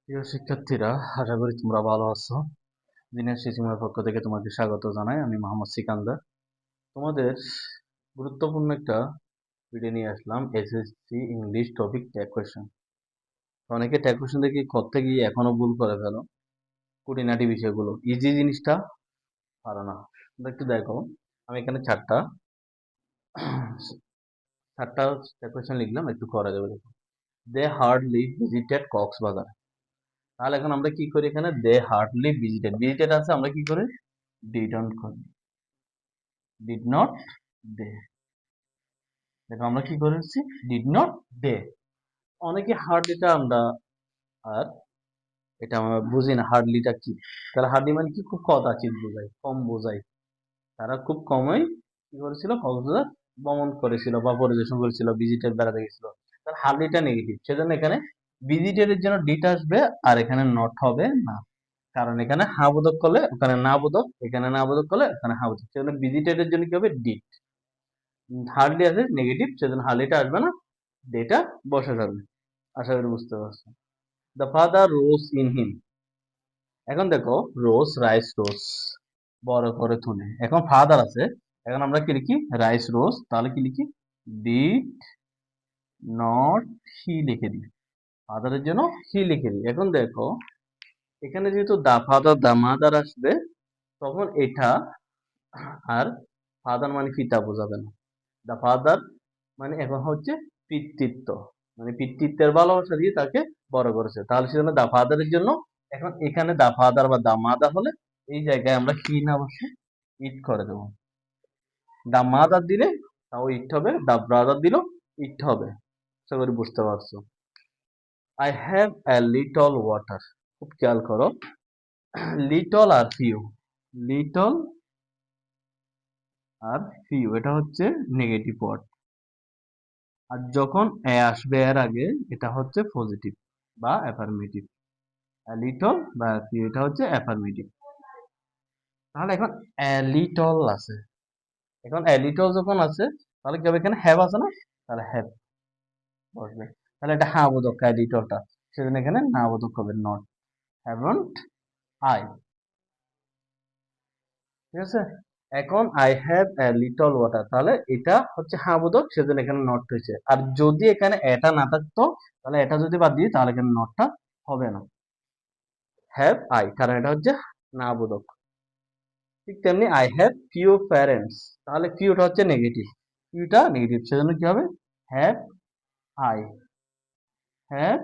প্রিয় শিক্ষার্থীরা, আশা করি তোমরা ভালো আছো। দিনের শিশুমের পক্ষ থেকে তোমাকে স্বাগত জানাই। আমি মোহাম্মদ সিকান্দার। তোমাদের গুরুত্বপূর্ণ একটা ভিডিও নিয়ে আসলাম, SSC English topic tag question. অনেকে ট্যাগ কোয়েশ্চেন দেখে করতে গিয়ে এখনো ভুল করে ফেলো, খুঁটিনাটি বিষয়গুলো, ইজি জিনিসটা পারো না। তোমরা একটু দেখো, আমি এখানে চারটা ট্যাগ কোয়েশ্চেন লিখলাম, একটু করে দেবো। দেখো, দে হার্ডলি ভিজিটেড কক্সবাজার। তাহলে এখন আমরা কি করি? এখানে দে হার্ডলি ভিজিটেড, ভিজিটেড আছে, আমরা কি করি? ডিডন্ট করি, ডিড নট দে। দেখো আমরা কি করেছি? Did not they. অনেকে হার্ডলিটা আমরা আর এটা আমরা বুঝি না, হার্ডলিটা কি। তাহলে হার্ডলি মানে কি? খুব কদাচিৎ বোঝায়, কম বোঝায়। তারা খুব কমই কি করেছিল? কক্সবাজার ভ্রমণ করেছিল বা পরিদর্শন করেছিল, ভিজিটেড বেড়াতে গেছিল। তাহলে হার্ডলিটা নেগেটিভ, সেজন্য এখানে ভিজিটেডের জন্য ডিট আসবে আর এখানে নট হবে না। কারণ এখানে হা বোধক করলে ওখানে না বোধক, এখানে না বোধক করলে ওখানে হা বোধক, সেজন্য ভিজিটেডের জন্য কি হবে? ডিট। হার্ডলি আছে নেগেটিভ, সেজন্য হার্ডলিটা আসবে না, ডেটা বসে যাবে। আশা করি বুঝতে পারছো। The father rose in him. এখন দেখো, রোজ রাইস রোজ বড় করে তুলে, এখন ফাদার আছে, এখন আমরা কি লিখি? রাইস রোজ। তাহলে কি লিখি? ডিড নট হি লিখে দিই, ফাদারের জন্য হি লিখে দিই। এখন দেখো, এখানে যেহেতু দা ফাদার দা মাদার আসবে, তখন এটা আর ফাদার মানে পিতা বোঝাবে না। দা ফাদার মানে এখন হচ্ছে পিতৃত্ব, মানে পিতৃত্বের ভালোবাসা দিয়ে তাকে বড় করেছে। তাহলে সেজন্য দা ফাদারের জন্য এখন এখানে দা ফাদার বা দা মাদার হলে এই জায়গায় আমরা কি না বসে ইট করে দেবো। দা মাদার দিলে তাও ইট হবে, দা ব্রাদার দিলেও ইট হবে। আশা করি বুঝতে পারছো। I have a little water. খুব খেয়াল করো, লিটল আর ফিউ, লিটল আর ফিউ এটা হচ্ছে নেগেটিভ ওয়ার্ড। আর যখন এ আসবে এর আগে, এটা হচ্ছে পজিটিভ বা অ্যাফার্মেটিভ। লিটল বা ফিউ এটা হচ্ছে অ্যাফার্মেটিভ। তাহলে এখন লিটল আছে, এখন লিটল যখন আছে, তাহলে কি হবে? এখানে হ্যাভ আছে না, তাহলে হ্যাভ বসবে। তাহলে এটা হ্যাঁ বোধক লিটলটা, সেজন্য এখানে না বোধক হবে, নট হ্যাভন্ট আই। ঠিক আছে। এখন I have a little water, তাহলে এটা হচ্ছে হ্যাঁ বোধক, সেজন্য এখানে নট হয়েছে। আর যদি এখানে এটা না থাকতো, তাহলে এটা যদি বাদ দিই, তাহলে এখানে নটটা হবে না। হ্যাভ আই, কারণ এটা হচ্ছে না বোধক। ঠিক তেমনি আই হ্যাভ ফিউ প্যারেন্টস, তাহলে ফিউটা হচ্ছে নেগেটিভ, ফিউটা নেগেটিভ, সেজন্য কি হবে? Have I, have